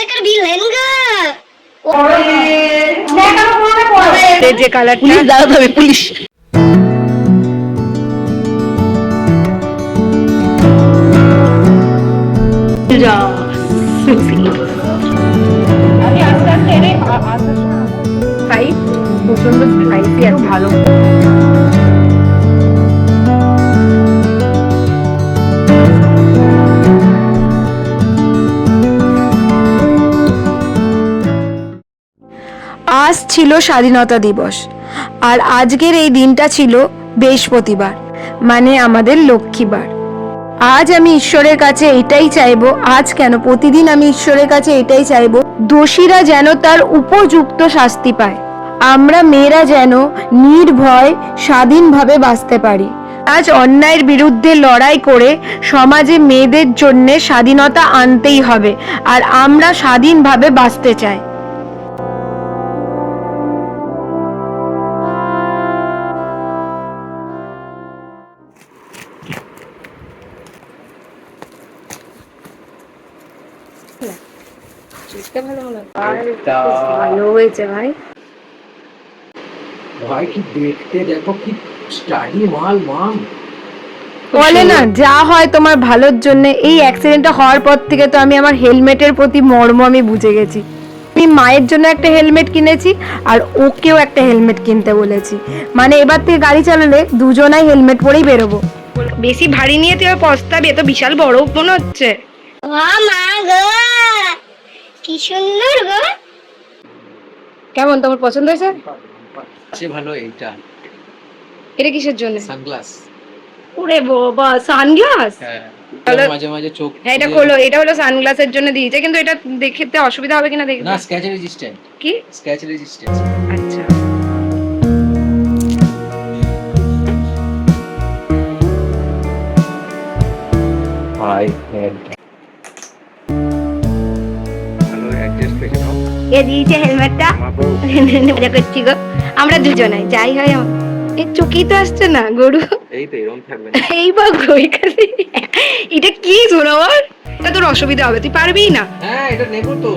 কোথাকার ভিলেন গো? যে কালারটা পুলিশ দাঁড়াতে হবে, পুলিশ। প্রচন্ড স্পাইসি আর ভালো। আজ ছিল স্বাধীনতা দিবস, আর আজকের এই দিনটা ছিল বৃহস্পতিবার, মানে আমাদের লক্ষ্মীবার। আজ আমি ঈশ্বরের কাছে এটাই চাইবো, আজ কেন প্রতিদিন আমি ঈশ্বরের কাছে এটাই চাইবো, দোষীরা যেন তার উপযুক্ত শাস্তি পায়, আমরা মেয়েরা যেন নির্ভয় স্বাধীনভাবে বাঁচতে পারি। আজ অন্যায়ের বিরুদ্ধে লড়াই করে সমাজে মেয়েদের জন্য স্বাধীনতা আনতেই হবে, আর আমরা স্বাধীনভাবে বাঁচতে চাই। ভালো হয়েছে ভাই। ভাই কি দেখতে দেখো, কি স্টাডি মাল মাম। বলে না যা হয় তোমার ভালোর জন্য। এই অ্যাক্সিডেন্টটা হওয়ার পর থেকে তো আমি আমার হেলমেটের প্রতি মর্ম আমি বুঝে গেছি। আমি মায়ের জন্য একটা হেলমেট কিনেছি, আর ওকেও একটা হেলমেট কিনতে বলেছি। মানে এবার থেকে গাড়ি চালালে দুজনাই হেলমেট পরেই বেরোবো। বেশি ভারী নিয়ে তুই পস্তাবি, এত বিশাল বড় মনে হচ্ছে। ও মা গো, কি সুন্দর গো। কেমন, তোমার পছন্দ হয়েছে? আছে ভালো। এইটা এটা কিসের জন্য? সানগ্লাস। ওরে বাবা, সানগ্লাস। হ্যাঁ, তাহলে মাঝে মাঝে চোখ। হ্যাঁ, এটা খোলো। এটা হলো সানগ্লাসের জন্য দিয়েছে, কিন্তু এটা দেখতে অসুবিধা হবে কিনা দেখবে। না, স্ক্র্যাচ রেজিস্ট্যান্ট। কি স্ক্র্যাচ রেজিস্ট্যান্ট? আচ্ছা। হাই হেড ভালো অ্যাডজাস্ট পেয়ে নাও। এ দিয়েছে হেলমেটটা। মজা করছি গো আমরা দুজনাই। যাই হয় এর চোখেই তো আসছে না গরু। এই তো এরকম থাকবে না। এই বা গই খালি। এটা কি শোনাবার? এটা তোর অসুবিধা হবে, তুই পারবি না। হ্যাঁ, এটা নেব তো।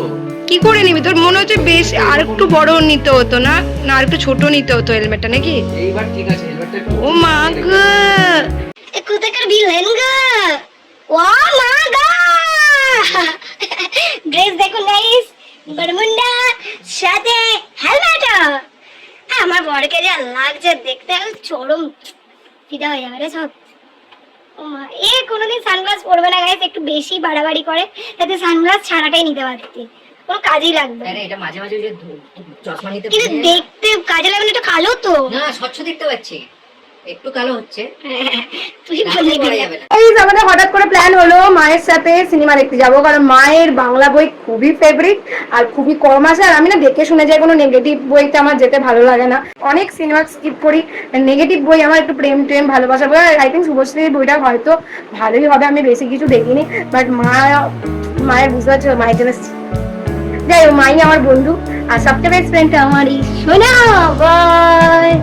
কি করে নিবি? তোর মনে হচ্ছে বেশ আর একটু বড় নিতে হতো না? না আর একটু ছোট নিতে হতো হেলমেটটা, নাকি? এইবার ঠিক আছে, হেলমেটটা একটু। ও মা গো, কোথাকার ভিলেন গো? ও মা গো, ড্রেস দেখো নাইস, বরমুন্ডা সাথে হেলমেট। আমার বরকে যা লাগছে দেখতে, চরম ফিদা হয়ে যাবে রে সব। ও মা, এ কোনোদিন সানগ্লাস পরবে না গাইস, একটু বেশি বাড়াবাড়ি করে, তাতে সানগ্লাস ছাড়াটাই নিতে পারতি, কোনো কাজেই লাগবে। আরে এটা মাঝে মাঝে যে চশমা নিতে কিন্তু দেখতে কাজে লাগবে না, এটা কালো তো। না, স্বচ্ছ দেখতে পাচ্ছি, একটু কালো হচ্ছে। তুই বললি পড়া যাবে না। এই আমাদের হঠাৎ করে প্ল্যান হলো মায়ের সাথে সিনেমা দেখতে যাবো, কারণ মায়ের বাংলা বই খুবই ফেভারিট আর খুবই কম আছে। আর আমি না দেখে শুনে যাই, কোনো নেগেটিভ বইতে আমার যেতে ভালো লাগে না। অনেক সিনেমা স্কিপ করি। নেগেটিভ বই আমার একটু প্রেম টেম ভালোবাসা বই। আই থিঙ্ক শুভশ্রীর বইটা হয়তো ভালোই হবে, আমি বেশি কিছু দেখিনি। বাট মায়ের বুঝতে পারছো, মায়ের জন্য যাই হোক, মাই আমার বন্ধু আর সবচেয়ে বেস্ট ফ্রেন্ড আমারই সোনা বয়।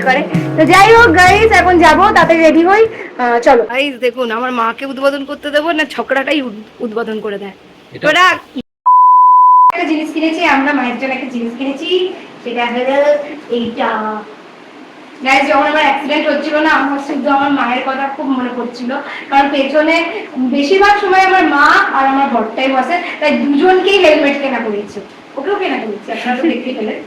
করে। তো যাই হোক গাইস, এখন যাবো, তাতে রেডি হই, চলো। গাইস দেখুন, আমার মাকে উদ্বোধন করতে দেবো না, ছকড়াটাই উদ্বোধন করে দেয়। তোরা একটা জিনিস কিনেছি, আমরা মায়ের জন্য একটা জিনিস কিনেছি, সেটা হলো এইটা। গাইস, যখন আমার অ্যাক্সিডেন্ট হচ্ছিল না, আমার শুধু আমার মায়ের কথা খুব মনে পড়ছিল, কারণ পেছনে বেশিরভাগ সময় আমার মা আর আমার বরটাই বসে, তাই দুজনকেই হেলমেট কেনা করেছে, ওকেও কেনা করেছে, আপনারা তো দেখতে পেলেন।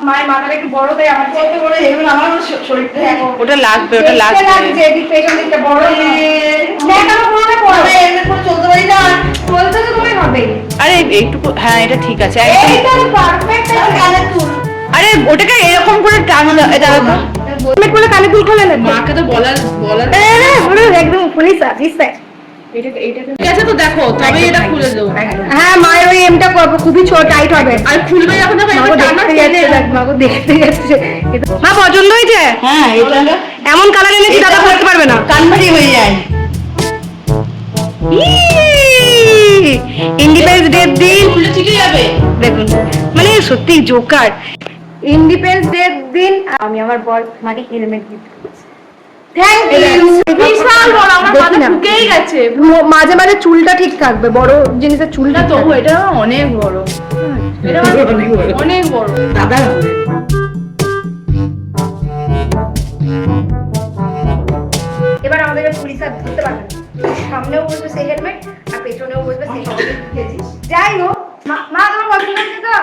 মায়ের মাথাটা একটু বড়, তাই আমার কত বড় হেলমেট, আমার শরীরটা দেখো। ওটা লাগবে, ওটা লাগবে। লাগছে এদিক পেছন দিকটা বড়। দেখানো পুরোটা পড়ো, হেলমেট পরে চলতে পারি না, চলতে তো তোমায় হবে। আরে এইটুকু, হ্যাঁ এটা ঠিক আছে। এইটা পারফেক্ট। কানে তুল। আরে ওটাকে এরকম করে টানতে, এটা তো হেলমেট পরে কানে তুল খোলে না। মাকে তো বলার পুরো একদম পুলিশ সার্ভিস। ঠিক আছে তো, দেখো তবে এটা খুলে দেবো। হ্যাঁ, মায়ের ওই এমটা খুবই ছোট, টাইট হবে। আর খুলবে যখন তখন মাগো দেখতে যাচ্ছে, মাগো দেখতে যাচ্ছে। মা পছন্দ হয়েছে? হ্যাঁ, এটা এমন কালার এনেছি দাদা পড়তে পারবে না, কানভারি হয়ে যায়। ইন্ডিপেন্ডেন্স ডে দিন খুলে ঠিক যাবে। দেখুন, মানে সত্যি জোকার। ইন্ডিপেন্ডেন্স ডে দিন আমি আমার বর মাকে হেলমেট গিফট করেছি। Thank you. বিশাল বড়, আমার দেখি মাথা না। ঢুকেই গেছে। মাঝে মাঝে চুলটা ঠিক থাকবে, বড় জিনিসের চুল না ঠিক তবু থাকবে। এটা অনেক বড়, এটা অনেক বড়। দাদা এবার আমাদের পুলিশ আর ধরতে পারবে না। সামনেও বসবে সেই হেলমেট আর পেছনেও বসবে সেই হেলমেট। যাই হোক, মা তোমার পছন্দ হচ্ছে তো?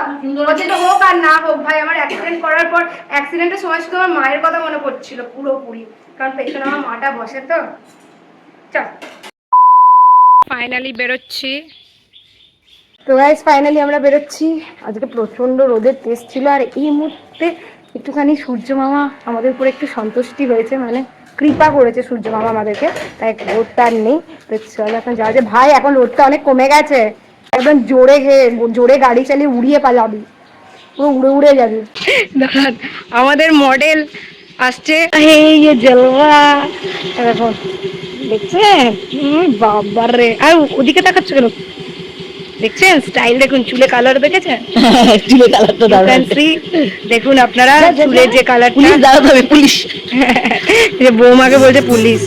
পছন্দ হোক আর না হোক ভাই, আমার অ্যাক্সিডেন্ট করার পর অ্যাক্সিডেন্টের সময় শুধু আমার মায়ের কথা মনে পড়ছিল পুরোপুরি, কারণ পেছনে আমার মাটা বসে তো। চল ফাইনালি বেরোচ্ছি। তো গাইস ফাইনালি আমরা বেরোচ্ছি। আজকে প্রচন্ড রোদের তেজ ছিল, আর এই মুহূর্তে একটুখানি সূর্য মামা আমাদের উপরে একটু সন্তুষ্টি হয়েছে, মানে কৃপা করেছে সূর্য মামা আমাদেরকে, তাই রোদটা আর নেই। তো চল এখন যাওয়া যায়। ভাই এখন রোদটা অনেক কমে গেছে, একদম জোরে গাড়ি চালিয়ে উড়িয়ে পালাবি, পুরো উড়ে উড়ে যাবি। দাঁড়ান, আমাদের মডেল আসছে, এই জলওয়া এখন দেখছেন? বাবারে, আর ওদিকে তাকাচ্ছ কেন? দেখছেন স্টাইল, দেখুন চুলে কালার দেখেছেন? চুলে কালার তো দারুণ। দেখুন আপনারা চুলের যে কালারটা, পুলিশ দাঁড়াতে হবে, পুলিশ। যে বৌমাকে বলছে পুলিশ।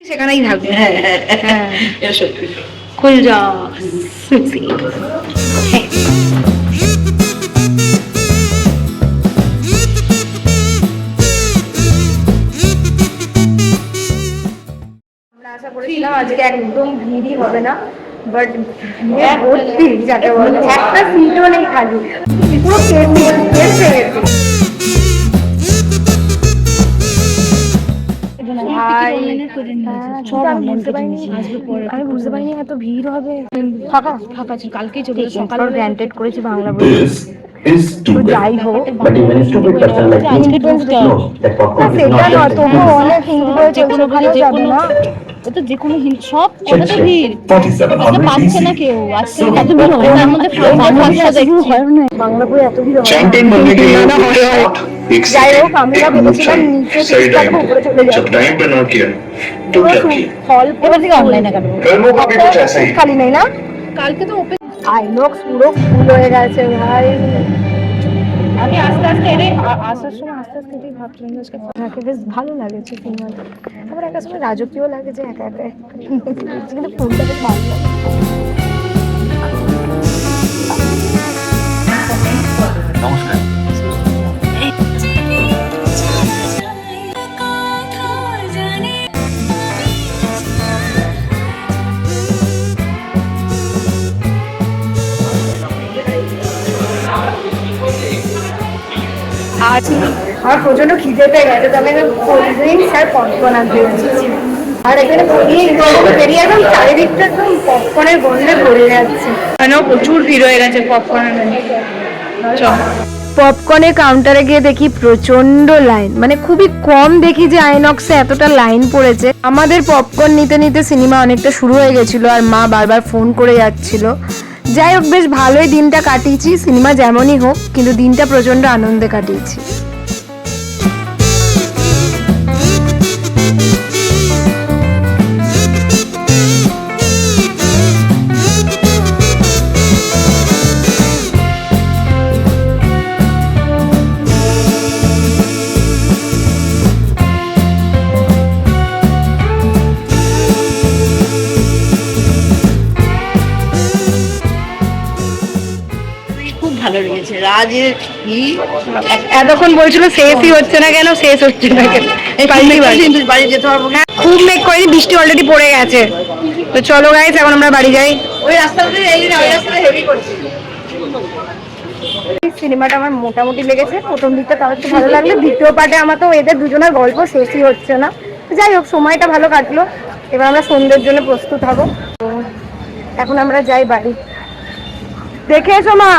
সেখানেই থাকবে। হ্যাঁ হ্যাঁ, এটা সত্যি। খুল যা সুসি। আমরা আশা করেছিলাম আজকে একদম ভিড়ই হবে না, বাট ভিড়ে ভর্তি যাকে বলে, একটা সিটও নেই খালি, পুরো কেস হয়ে গেছে। ভাই আমি বুঝতে পারিনি এত ভিড় হবে। ফাঁকা ফাঁকা ছিল, কালকেই চলে সকাল গ্র্যান্টেড করেছি বাংলা বই। is তো stupid. যাই হোক, But even a stupid person like you independence day knows that popcorn is সেটা not নয়, just তবু অনেক হিন্দি বই চলছে, ওখানেও যাবে না। তো যে কোনো সব Check, check. 4700 DC. কেউ আজকে So, এত ভিড় হয় না, আমাদের বাংলা বই এত ভিড় হয় না। चैंपियन बनने के लिए না, হয়, হয়। एक যাই হোক, सेकंड আমরা एक मूव ভেবেছিলাম चाहिए নিচে सही টিকিট टाइम কাটবো, উপরে চলে पे যাবো। जब टाइम पे ना किया तो क्या किया ফল এবার থেকে অনলাইনে কাটবো। फिल्मों का भी कुछ ऐसा ही খালি নেই না, কালকে তো ওপেন। আইনক্স পুরো ফুল হয়ে গেছে ভাই। আমি আস্তে আস্তে আসার সময় আস্তে আস্তে এটাই ভাবছিলাম যে আজকে আমাকে বেশ ভালো লাগেছে সিনেমাটা, আবার একটা সময় রাজকীয় লাগে যে একা একা, কিন্তু ফুলটা বেশ ভালো লাগে। আজ আমার প্রচন্ড খিদে পেয়ে গেছে, তো আমি কোল্ড ড্রিঙ্কস আর পপকর্ন আনতে যাচ্ছি। আর এখানে বেরিয়ে একদম চারিদিকটা একদম পপকর্নের গন্ধে ভরে যাচ্ছে, এখানেও প্রচুর ভিড় হয়ে গেছে পপকর্নের। পপকর্নের কাউন্টারে গিয়ে দেখি প্রচন্ড লাইন, মানে খুবই কম দেখি যে আইনক্সে এতটা লাইন পড়েছে। আমাদের পপকর্ন নিতে নিতে সিনেমা অনেকটা শুরু হয়ে গেছিল, আর মা বারবার ফোন করে যাচ্ছিল। যাই হোক, বেশ ভালোই দিনটা কাটিয়েছি, সিনেমা যেমনই হোক, কিন্তু দিনটা প্রচন্ড আনন্দে কাটিয়েছি। খুব ভালো লেগেছে রাজের এতক্ষণ বলছিল শেষই হচ্ছে না কেন, শেষ হচ্ছে না কেন, বাড়ি যেতে পারবো না। খুব মেঘ করেনি, বৃষ্টি অলরেডি পড়ে গেছে। তো চলো গাইস, এখন আমরা বাড়ি যাই। ওই রাস্তাতে ওই রাস্তাটা হেভি করছে। সিনেমাটা আমার মোটামুটি লেগেছে, প্রথম দিকটা তাও একটু ভালো লাগলো, দ্বিতীয় পার্টে আমার তো এদের দুজনের গল্প শেষই হচ্ছে না। যাই হোক, সময়টা ভালো কাটলো। এবার আমরা সন্ধ্যের জন্য প্রস্তুত হবো। তো এখন আমরা যাই বাড়ি। দেখে এসো মা,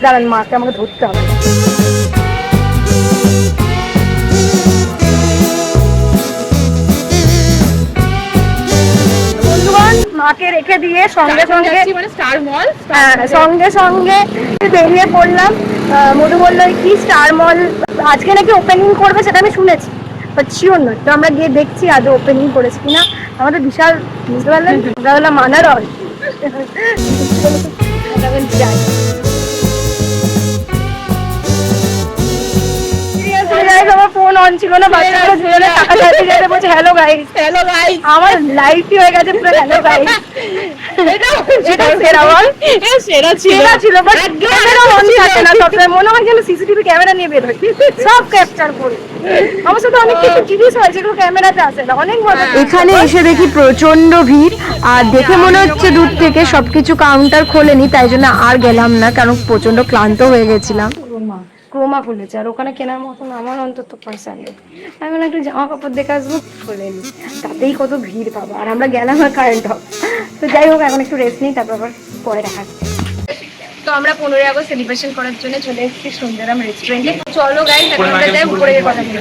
দাঁড়ান মাকে আমাকে ধরতে হবে। মাকে রেখে দিয়ে সঙ্গে সঙ্গে মানে স্টার মল সঙ্গে সঙ্গে বেরিয়ে পড়লাম। মধু বললো কি স্টার মল আজকে নাকি ওপেনিং করবে, সেটা আমি শুনেছি, বাট শিওর নয়। তো আমরা গিয়ে দেখছি আজ ওপেনিং করেছে কিনা। আমাদের বিশাল, বুঝতে পারলেন, ওটা হলো মানার হয়। যাই আমার ফোন অন ছিল না, বাচ্চাগুলো দুজনে টাকা চাইতে চাইতে বলছে হ্যালো গাইস। আমার লাইফই হয়ে গেছে পুরো হ্যালো গাইস। সেটা সেরা বল, সেরা ছিল, বাট ক্যামেরা অন থাকে না সবসময়, মনে হয় যেন সিসিটিভি ক্যামেরা নিয়ে বের হয়, সব ক্যাপচার করে। আমার সাথে অনেক কিছু জিনিস হয় যেগুলো ক্যামেরাতে আসে না, অনেক মজা। এখানে এসে দেখি প্রচন্ড ভিড়, আর দেখে মনে হচ্ছে দূর থেকে সবকিছু কাউন্টার খোলেনি, তাই জন্য আর গেলাম না, কারণ প্রচন্ড ক্লান্ত হয়ে গেছিলাম। ক্রোমা খুলেছে, আর ওখানে কেনার মতন আমার অন্তত পয়সা নেই। আমি বললাম একটু জামা কাপড় দেখে আসবো, খোলেনি, তাতেই কত ভিড় পাবো। আর আমরা গেলাম আর কারেন্ট অফ। তো যাই হোক, এখন একটু রেস্ট নিই, তারপর আবার পরে দেখা যাচ্ছে। তো আমরা 15ই আগস্ট সেলিব্রেশন করার জন্য চলে এসেছি সুন্দরাম রেস্টুরেন্টে। চলো গাইস, এখন আমরা যাই উপরে গিয়ে কথা বলি।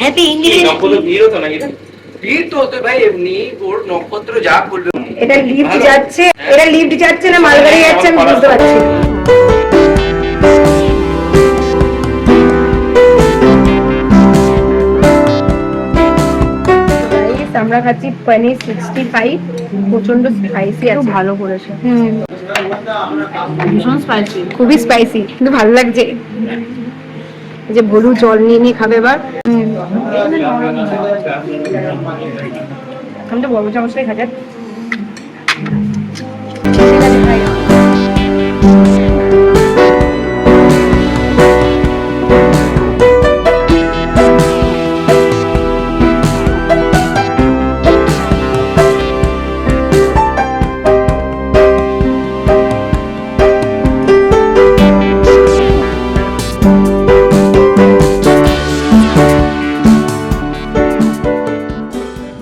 হ্যাপি ভিড় তো হতো ভাই, এমনি ওর নক্ষত্র যা করবে। এটা লিফট যাচ্ছে, এটা লিফট যাচ্ছে না মালগাড়ি যাচ্ছে আমি বুঝতে পারছি না। আমরা খাচ্ছি পনির 65, প্রচন্ড স্পাইসি আছে, ভালো করেছে। ভীষণ স্পাইসি, খুবই স্পাইসি, কিন্তু ভালো লাগছে। এই যে ভলু জল নিয়ে নিয়ে খাবে এবার। আমি তো বড় চামচটাই খাচ্ছি।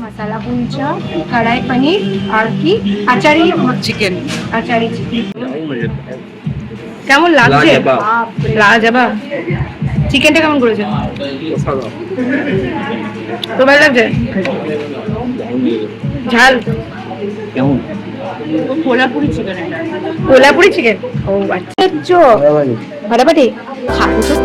মশলা কুলচা, কড়াই পনির, আর কি আচারি চিকেন। আচারি চিকেন। কেমন লাগছে? লাজবাব। চিকেনটা কেমন করেছে? তো ভালো লাগছে? ঝাল কেমন? কোলাপুরি চিকেন। কোলাপুরি চিকেন, ও আচ্ছা। ফাটাফাটি খাবো তো।